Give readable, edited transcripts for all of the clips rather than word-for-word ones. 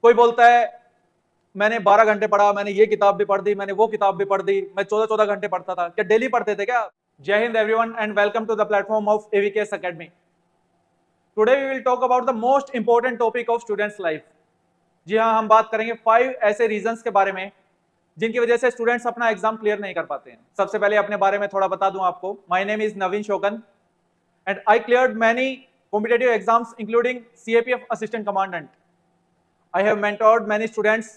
कोई बोलता है मैंने 12 घंटे पढ़ा, मैंने ये किताब भी पढ़ दी, मैंने वो किताब भी पढ़ दी, मैं 14-14 घंटे पढ़ता था। क्या डेली पढ़ते थे क्या? Jai Hind everyone and welcome to the platform of AVKS academy. Today we will talk about the most important topic of students life. जी हाँ, हम बात करेंगे 5 ऐसे रीजंस के बारे में जिनकी वजह से स्टूडेंट्स अपना एग्जाम क्लियर नहीं कर पाते हैं। सबसे पहले अपने बारे में थोड़ा बता दूं आपको। My name is Naveen Shokan and I cleared many competitive exams including CAPF assistant commandant. I have mentored many students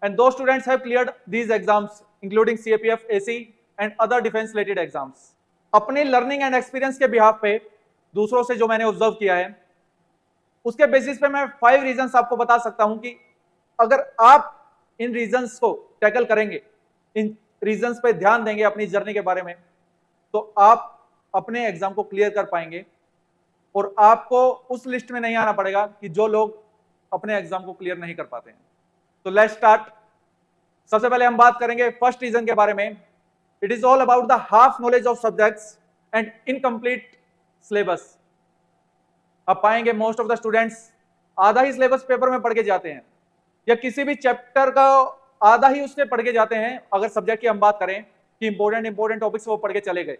and those students have cleared these exams including CAPF, AC and other defense related exams. अपने learning and experience के behalf पे दूसरों से जो मैंने observe किया है उसके बेसिस पे मैं 5 रीजंस आपको बता सकता हूं कि अगर आप इन रीजंस को टैकल करेंगे, इन रीजंस पे ध्यान देंगे अपनी जर्नी के बारे में, तो आप अपने एग्जाम को क्लियर कर पाएंगे और आपको उस लिस्ट में नहीं आना पड़ेगा कि जो लोग अपने एग्जाम को क्लियर नहीं कर पाते हैं। तो लेट्स स्टार्ट। सबसे पहले हम बात करेंगे फर्स्ट रीजन के बारे में। It is all about the half knowledge of subjects and incomplete syllabus. आप पाएंगे मोस्ट ऑफ द स्टूडेंट्स आधा ही सिलेबस पेपर में पढ़ के जाते हैं या किसी भी चैप्टर का आधा ही उसके पढ़ के जाते हैं। अगर सब्जेक्ट की हम बात करें कि इंपॉर्टेंट टॉपिक्स वो पढ़ के चले गए।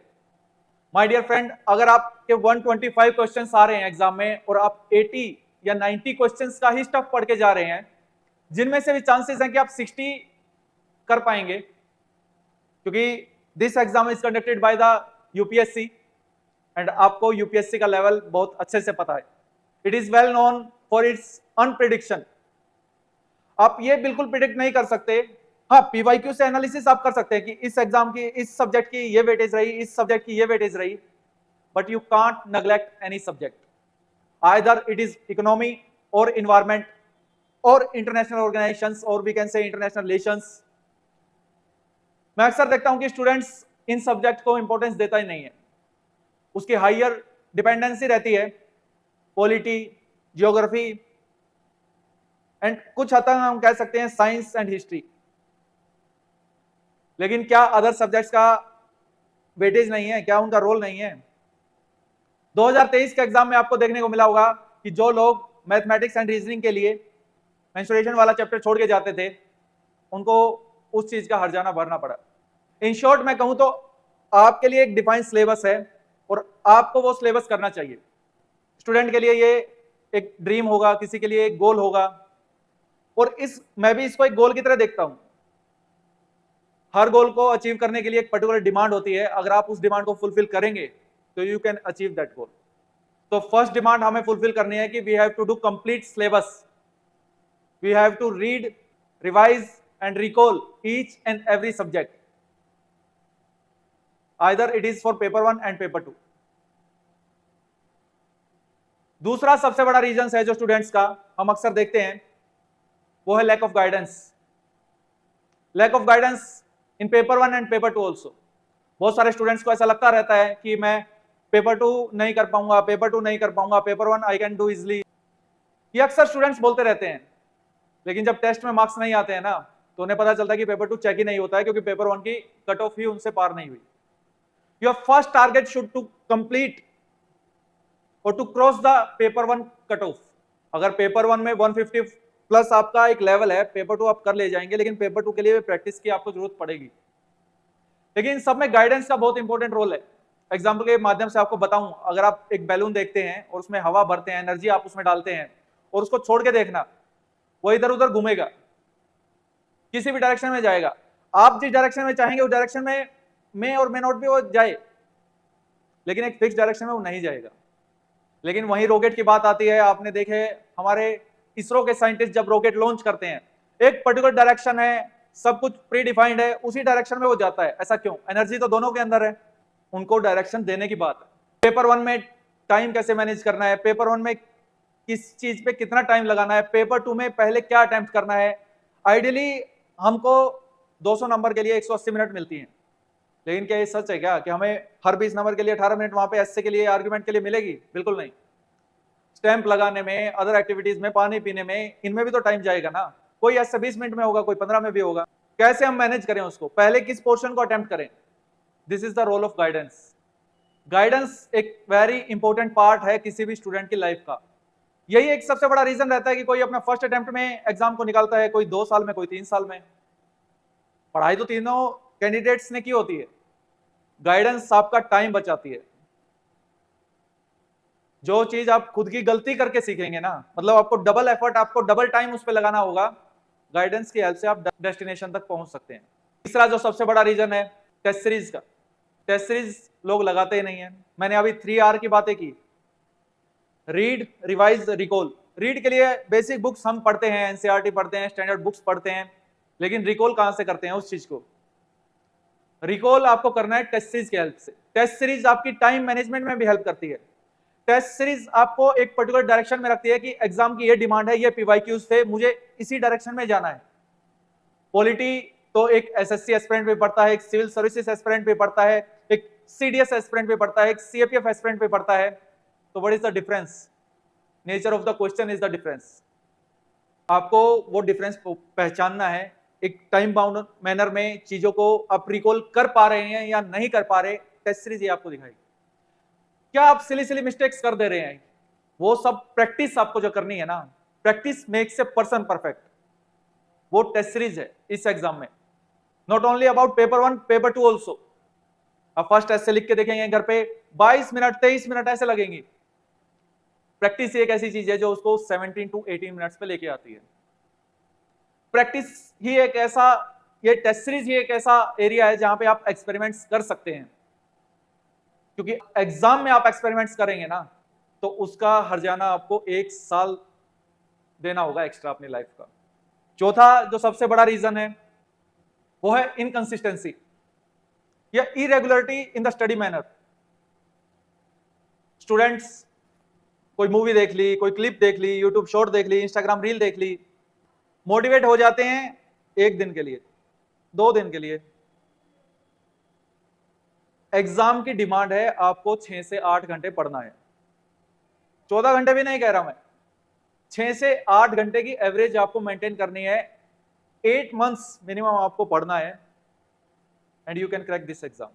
माय डियर फ्रेंड, अगर आपके 125 क्वेश्चंस आ रहे हैं एग्जाम में और आप 80 या 90 क्वेश्चंस का ही स्टफ पढ़ के जा रहे हैं, जिनमें से भी चांसेस हैं कि आप 60 कर पाएंगे, क्योंकि this exam is conducted by the UPSC and आपको यूपीएससी का लेवल बहुत अच्छे से पता है। It is well known for its unprediction. आप ये बिल्कुल प्रिडिक्ट नहीं कर सकते। हाँ, पीवाईक्यू से एनालिसिस आप कर सकते हैं कि इस एग्जाम की, इस सब्जेक्ट की ये वेटेज रही, इस सब्जेक्ट की ये वेटेज रही, but you can't neglect any subject. Either it is economy और इन्वायरमेंट और इंटरनेशनल ऑर्गेनाइजेशंस और we can say international relations. मैं अक्सर देखता हूं कि स्टूडेंट्स इन सब्जेक्ट को इंपॉर्टेंस देता ही नहीं है। उसकी हायर डिपेंडेंसी रहती है पॉलिटी, जियोग्राफी एंड कुछ हद तक हम कह सकते हैं साइंस एंड हिस्ट्री। लेकिन क्या अदर सब्जेक्ट्स का वेटेज नहीं है? क्या उनका रोल नहीं है? 2023 के एग्जाम में आपको देखने को मिला होगा कि जो लोग मैथमेटिक्स एंड रीजनिंग के लिए मेंस्ट्रुएशन वाला चैप्टर छोड़ के जाते थे, उनको उस चीज का हर्जाना भरना पड़ा। इन शॉर्ट मैं कहूं तो आपके लिए एक डिफाइंड सिलेबस है और आपको वो सिलेबस करना चाहिए। स्टूडेंट के लिए ये एक ड्रीम होगा, किसी के लिए एक गोल होगा, और मैं भी इसको एक गोल की तरह देखता हूं। हर गोल को अचीव करने के लिए एक पर्टिकुलर डिमांड होती है। अगर आप उस डिमांड को फुलफिल करेंगे तो you can achieve that goal. तो फर्स्ट डिमांड हमें फुलफिल करनी है कि we have to do complete syllabus. We have to read, revise and recall each and every subject, either it is for paper 1 and paper 2। दूसरा सबसे बड़ा reason है जो स्टूडेंट्स का हम अक्सर देखते हैं, वो है lack of guidance. Lack of guidance in paper 1 and paper 2 also. बहुत सारे स्टूडेंट्स को ऐसा लगता रहता है कि मैं पेपर 2 नहीं कर पाऊंगा, पेपर 2 नहीं कर पाऊंगा, paper 1 I can do easily. ये अक्सर स्टूडेंट्स बोलते रहते हैं, लेकिन जब टेस्ट में मार्क्स नहीं आते हैं ना, तो उन्हें पता चलता है कि पेपर 2 चेक ही नहीं होता है, क्योंकि पेपर 1 की कट ऑफ ही उनसे पार नहीं हुई। Your first target should to complete और to cross the paper 1 cut off. अगर पेपर 1 में 150 प्लस आपका एक लेवल है, पेपर 2 आप कर ले जाएंगे, लेकिन पेपर 2 के लिए प्रैक्टिस की आपको जरूरत पड़ेगी। लेकिन इन सब में गाइडेंस का बहुत इंपॉर्टेंट रोल है। एग्जाम्पल के माध्यम से आपको बताऊं, अगर आप एक बैलून देखते हैं और उसमें हवा भरते हैं, एनर्जी आप उसमें डालते हैं और उसको छोड़ के देखना, वो इधर उधर घूमेगा, किसी भी डायरेक्शन में जाएगा। आप जिस डायरेक्शन में चाहेंगे उस डायरेक्शन में और मे नॉट भी वो जाए, लेकिन एक फिक्स डायरेक्शन में वो नहीं जाएगा। लेकिन वही रॉकेट की बात आती है, आपने देखे हमारे इसरो के साइंटिस्ट जब रॉकेट लॉन्च करते हैं, एक पर्टिकुलर डायरेक्शन है, सब कुछ प्री डिफाइंड है, उसी डायरेक्शन में वो जाता है। ऐसा क्यों? एनर्जी तो दोनों के अंदर है, उनको डायरेक्शन देने की बात है। पेपर 1 में टाइम कैसे मैनेज करना है, पेपर 1 में किस चीज पे कितना टाइम लगाना है, पेपर 2 में पहले क्या अटेम्प्ट करना है। आइडियली हमको 200 नंबर के लिए 180 मिनट मिलती हैं, लेकिन क्या ये सच है क्या कि हमें हर 20 नंबर के लिए 18 मिनट वहां पे एस्से के लिए, आर्गुमेंट के लिए मिलेगी? बिल्कुल नहीं। स्टैंप लगाने में, अदर एक्टिविटीज में, पानी पीने में, इनमें भी तो टाइम जाएगा ना। कोई ऐसे 20 मिनट में होगा, कोई 15 में भी होगा। कैसे हम मैनेज करें उसको, पहले किस पोर्शन को अटेम्प्ट करें? This is the role of guidance. Guidance एक वेरी इंपॉर्टेंट पार्ट है किसी भी स्टूडेंट की लाइफ का। यही एक सबसे बड़ा रीजन रहता है कि कोई अपना फर्स्ट अटेम्प्ट में एग्जाम को निकालता है, कोई 2 साल में, कोई 3 साल में। पढ़ाई तो तीनों कैंडिडेट्स ने की होती है, गाइडेंस आपका टाइम बचाती है। जो चीज आप खुद की गलती करके सीखेंगे ना, मतलब आपको डबल एफर्ट, आपको डबल टाइम उस पर लगाना होगा, गाइडेंस की हेल्प से आप डेस्टिनेशन तक पहुंच सकते हैं। तीसरा जो सबसे बड़ा रीजन है टेस्ट सीरीज का, टेस्ट सीरीज लोग लगाते ही नहीं है। मैंने अभी 3R की बातें की, रीड, रिवाइज, रिकॉल। रीड के लिए बेसिक बुक्स हम पढ़ते हैं, एनसीईआरटी पढ़ते हैं, स्टैंडर्ड बुक्स पढ़ते हैं, लेकिन रिकॉल कहां से करते हैं उस चीज को? रिकॉल आपको करना है टेस्ट सीरीज की हेल्प से। टेस्ट सीरीज आपकी टाइम मैनेजमेंट में भी हेल्प करती है। टेस्ट सीरीज आपको एक पर्टिकुलर डायरेक्शन में रखती है कि एग्जाम की ये डिमांड है, ये पीवाईक्यूज थे, मुझे इसी डायरेक्शन में जाना है। पॉलिटी तो एक एसएससी एस्पिरेंट भी पढ़ता है, एक सिविल सर्विसेज एस्पिरेंट भी पढ़ता है, एक सीडीएस एस्पिरेंट भी पढ़ता है, एक सीएपीएफ एस्पिरेंट भी पढ़ता है। तो what is the difference? Nature of the question is the difference. आपको वो डिफरेंस पहचानना है। एक टाइम बाउंड मैनर में चीजों को आप रिकॉल कर पा रहे हैं या नहीं कर पा रहे, टेस्ट सीरीज ये आपको दिखाएगी। क्या आप सिली मिस्टेक्स कर दे रहे हैं? वो सब प्रैक्टिस आपको जो करनी है ना, practice makes a person perfect, वो टेस्ट सीरीज है इस एग्जाम में। Not only about paper 1, paper 2 also. आप फर्स्ट ऐसे लिख के देखेंगे घर पे, 22 मिनट 23 मिनट ऐसे लगेंगे। प्रैक्टिस एक ऐसी चीज है जो उसको 17 to 18 मिनट्स पे लेके आती है। प्रैक्टिस ही एक ऐसा, ये टेस्ट सीरीज ही एक ऐसा एरिया है जहां पे आप एक्सपेरिमेंट्स कर सकते हैं, क्योंकि एग्जाम में आप एक्सपेरिमेंट्स करेंगे ना तो उसका हर्जाना आपको 1 साल देना होगा एक्स्ट्रा अपनी लाइफ का। चौथा जो सबसे बड़ा रीजन है वो है इनकंसिस्टेंसी या irregularity in the study manner. Students कोई मूवी देख ली, कोई क्लिप देख ली, यूट्यूब शॉर्ट देख ली, इंस्टाग्राम रील देख ली, मोटिवेट हो जाते हैं 1 दिन के लिए, 2 दिन के लिए। एग्जाम की डिमांड है आपको 6 से 8 घंटे पढ़ना है। 14 घंटे भी नहीं कह रहा मैं, 6 से 8 घंटे की एवरेज आपको मेंटेन करनी है। 8 मंथ्स मिनिमम आपको पढ़ना है and you can crack this exam.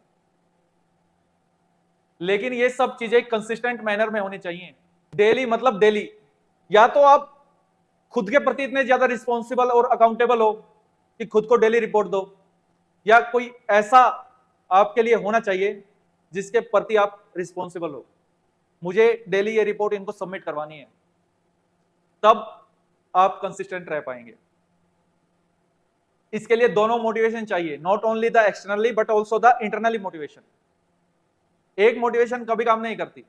लेकिन ये सब चीजें कंसिस्टेंट मैनर में होनी चाहिए। डेली मतलब डेली, या तो आप खुद के प्रति इतने ज्यादा रिस्पॉन्सिबल और अकाउंटेबल हो कि खुद को डेली रिपोर्ट दो, या कोई ऐसा आपके लिए होना चाहिए जिसके प्रति आप रिस्पॉन्सिबल हो, मुझे डेली ये रिपोर्ट इनको सबमिट करवानी है, तब आप कंसिस्टेंट रह पाएंगे। इसके लिए दोनों मोटिवेशन चाहिए, not only the externally but also the internally motivation. एक मोटिवेशन कभी काम नहीं करती,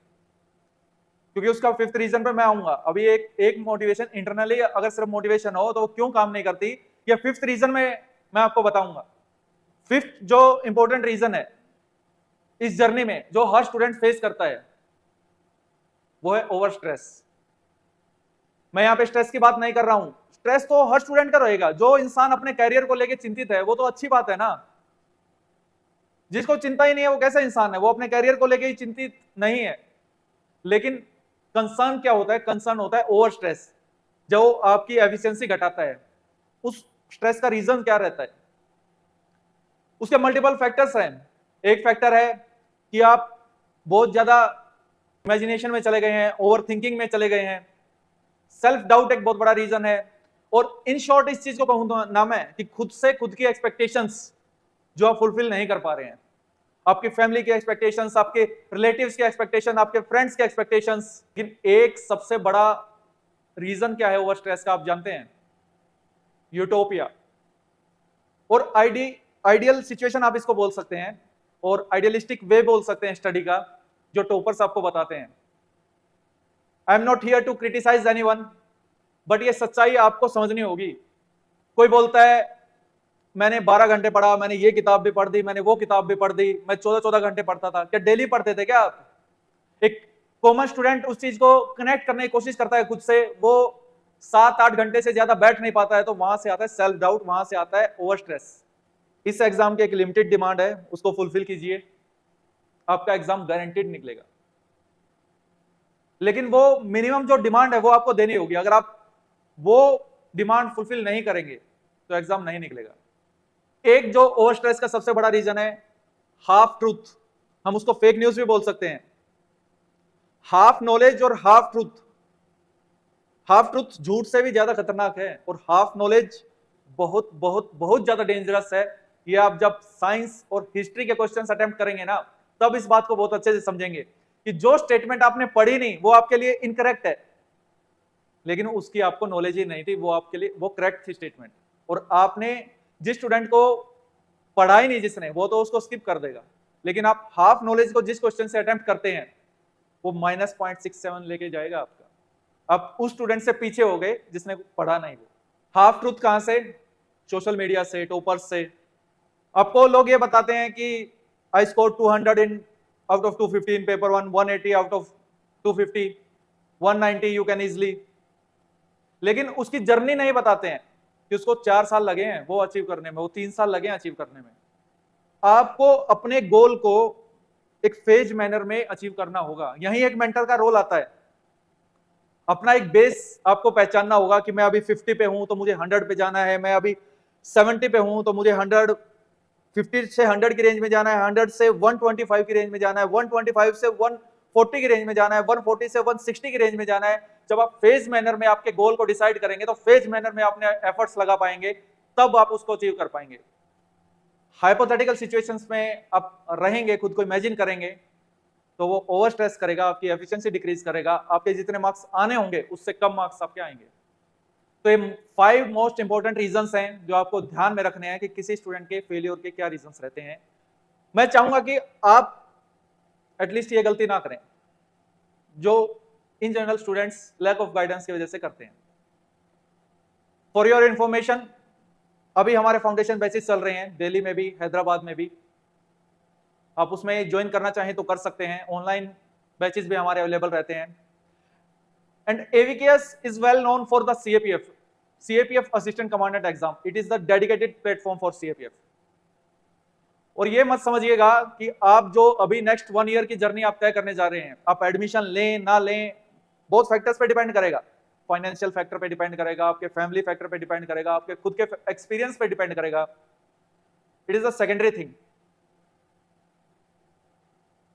क्योंकि उसका 5th रीजन पे मैं आऊंगा। अभी एक मोटिवेशन इंटरनली अगर सिर्फ मोटिवेशन हो तो क्यों काम नहीं करती, या 5th रीजन में मैं आपको बताऊंगा। 5th जो इंपॉर्टेंट रीजन है इस जर्नी में जो हर स्टूडेंट फेस करता है वो है ओवर स्ट्रेस। मैं यहां पे स्ट्रेस की बात नहीं कर रहा हूं, स्ट्रेस तो हर स्टूडेंट का रहेगा। जो इंसान अपने कैरियर को लेकर चिंतित है वो तो अच्छी बात है ना, जिसको चिंता ही नहीं है वो कैसा इंसान है? वो अपने कैरियर को लेकर ही चिंतित नहीं है। लेकिन कंसर्न क्या होता है? कंसर्न होता है ओवर स्ट्रेस, जो आपकी एफिशिएंसी घटाता है। उस स्ट्रेस का रीजन क्या रहता है? उसके मल्टीपल फैक्टर्स हैं। एक फैक्टर है कि आप बहुत ज्यादा इमेजिनेशन में चले गए हैं, ओवर थिंकिंग में चले गए हैं, सेल्फ डाउट एक बहुत बड़ा रीजन है। और इन शॉर्ट इस चीज को कहूं तो नाम है कि खुद से खुद की एक्सपेक्टेशंस जो आप फुलफिल नहीं कर पा रहे हैं। आपकी फैमिली की एक्सपेक्टेशंस, आपके रिलेटिव्स की एक्सपेक्टेशन, आपके फ्रेंड्स की एक्सपेक्टेशंस। लेकिन एक सबसे बड़ा रीजन क्या है ओवर स्ट्रेस का, आप जानते हैं? यूटोपिया और आइडियल सिचुएशन आप इसको बोल सकते हैं, और आइडियलिस्टिक वे बोल सकते हैं स्टडी का, जो टॉपर्स आपको बताते हैं। I am not here to criticise anyone, but ये सच्चाई आपको समझनी होगी। कोई बोलता है मैंने 12 घंटे पढ़ा, मैंने ये किताब भी पढ़ दी, मैंने वो किताब भी पढ़ दी, मैं 14-14 घंटे पढ़ता था। क्या डेली पढ़ते थे क्या आप? एक कॉमन स्टूडेंट उस चीज को कनेक्ट करने की कोशिश करता है खुद से, वो 7-8 घंटे से ज्यादा बैठ नहीं पाता है, तो वहां से आता है सेल्फ डाउट, वहां से आता है ओवर स्ट्रेस। इस एग्जाम की एक लिमिटेड डिमांड है, उसको फुलफिल कीजिए, आपका एग्जाम गारंटीड निकलेगा। लेकिन वो मिनिमम जो डिमांड है वो आपको देनी होगी। अगर आप वो डिमांड फुलफिल नहीं करेंगे तो एग्जाम नहीं निकलेगा। एक जो ओवर स्ट्रेस का सबसे बड़ा रीजन है हाफ ट्रूथ, हम उसको फेक न्यूज भी बोल सकते हैं। हाफ नॉलेज और हाफ ट्रूथ, हाफ ट्रूथ झूठ से भी ज्यादा खतरनाक है और हाफ नॉलेज बहुत बहुत बहुत ज्यादा डेंजरस है। ये आप जब साइंस और हिस्ट्री के क्वेश्चंस अटेम्प्ट करेंगे ना, तब इस बात को बहुत अच्छे से समझेंगे कि जो स्टेटमेंट आपने पढ़ी नहीं वो आपके लिए इनकरेक्ट है, लेकिन उसकी आपको नॉलेज ही नहीं थी, वो आपके लिए वो करेक्ट थी स्टेटमेंट। और आपने जिस स्टूडेंट को पढ़ा ही नहीं जिसने, वो तो उसको स्किप कर देगा, लेकिन आप हाफ नॉलेज को जिस क्वेश्चन से अटेम्प्ट करते हैं वो -0.67 लेके जाएगा आपका। आप उस स्टूडेंट से पीछे हो गए जिसने पढ़ा नहीं। वो हाफ ट्रूथ कहां से? सोशल मीडिया से, टॉपर्स से। आपको लोग ये बताते हैं कि I score 200 in out of 250 in paper 1, 180 out of 250, 190 you can easily, लेकिन उसकी जर्नी नहीं बताते हैं कि उसको 4 साल लगे हैं वो अचीव करने में, वो 3 साल लगे हैं अचीव करने में। आपको अपने गोल को एक फेज मैनर में अचीव करना होगा। यही एक मेंटर का रोल आता है। अपना एक बेस आपको पहचानना होगा कि मैं अभी 50 पे हूं तो मुझे 100 पे जाना है, मैं अभी 70 पे हूं तो मुझे 50 से 100 की रेंज में जाना है, 100 से 125 की रेंज में जाना है, 125 से 140 की रेंज में जाना है, 140 से 160 की रेंज में जाना है। जब आप फेज मैनर में आपके गोल को डिसाइड करेंगे तो फेज मैनर में अपने एफर्ट्स लगा पाएंगे, तब आप उसको अचीव कर पाएंगे। हाइपोथेटिकल सिचुएशंस में आप रहेंगे, खुद को इमेजिन करेंगे, तो वो ओवर स्ट्रेस करेगा, आपकी एफिशिएंसी डिक्रीज करेगा, आपके जितने मार्क्स आने होंगे उससे कम मार्क्स आपके आएंगे। तो ये 5 मोस्ट इंपॉर्टेंट रीजंस हैं जो आपको ध्यान में रखने हैं कि किसी स्टूडेंट के फेलियर के क्या रीजंस रहते हैं। मैं चाहूंगा कि आप एटलीस्ट ये गलती ना करें जो इन general students lack of guidance की वजह से करते हैं। फॉर योर इंफॉर्मेशन, अभी हमारे फाउंडेशन बैचेस चल रहे हैं दिल्ली में भी, हैदराबाद में भी। आप उसमें ज्वाइन करना चाहें तो कर सकते हैं। ऑनलाइन बैचेस भी हमारे अवेलेबल रहते हैं। And AVKS is well known for the CAPF assistant commandant exam. It is the dedicated platform for CAPF. और ये मत समझिएगा कि आप जो अभी नेक्स्ट 1 ईयर की जर्नी आप तय करने जा रहे हैं, आप एडमिशन लें ना लें, बहुत फैक्टर्स पे डिपेंड करेगा। फाइनेंशियल फैक्टर पे डिपेंड करेगा, आपके फैमिली फैक्टर पे डिपेंड करेगा, आपके खुद के एक्सपीरियंस पे डिपेंड करेगा। It is a secondary thing.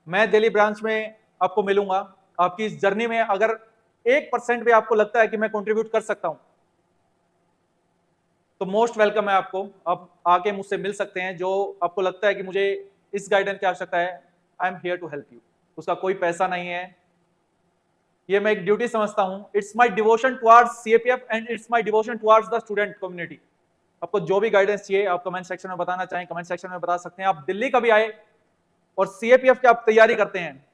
मैं दिल्ली ब्रांच में आपको मिलूंगा। आपकी इस जर्नी में अगर 1% भी आपको लगता है कि मैं कंट्रीब्यूट कर सकता हूं, तो मोस्ट वेलकम है आपको। आप आके मुझसे मिल सकते हैं। जो आपको लगता है कि मुझे इस गाइडेंस की आवश्यकता है, I am here to help you. उसका कोई पैसा नहीं है, ये मैं एक ड्यूटी समझता हूं। It's my devotion towards CAPF and it's my devotion towards the student community. आपको जो भी गाइडेंस चाहिए आप कमेंट सेक्शन में बताना चाहें, कमेंट सेक्शन में बता सकते हैं। आप दिल्ली कभी आए और सीएपीएफ की आप तैयारी करते हैं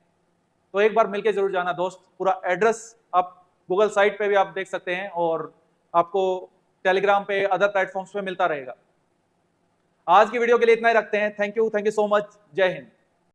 तो एक बार मिलके जरूर जाना दोस्त। पूरा एड्रेस आप गूगल साइट पे भी आप देख सकते हैं और आपको टेलीग्राम पे, अदर प्लेटफॉर्म्स पे मिलता रहेगा। आज की वीडियो के लिए इतना ही रखते हैं। Thank you so much. जय हिंद।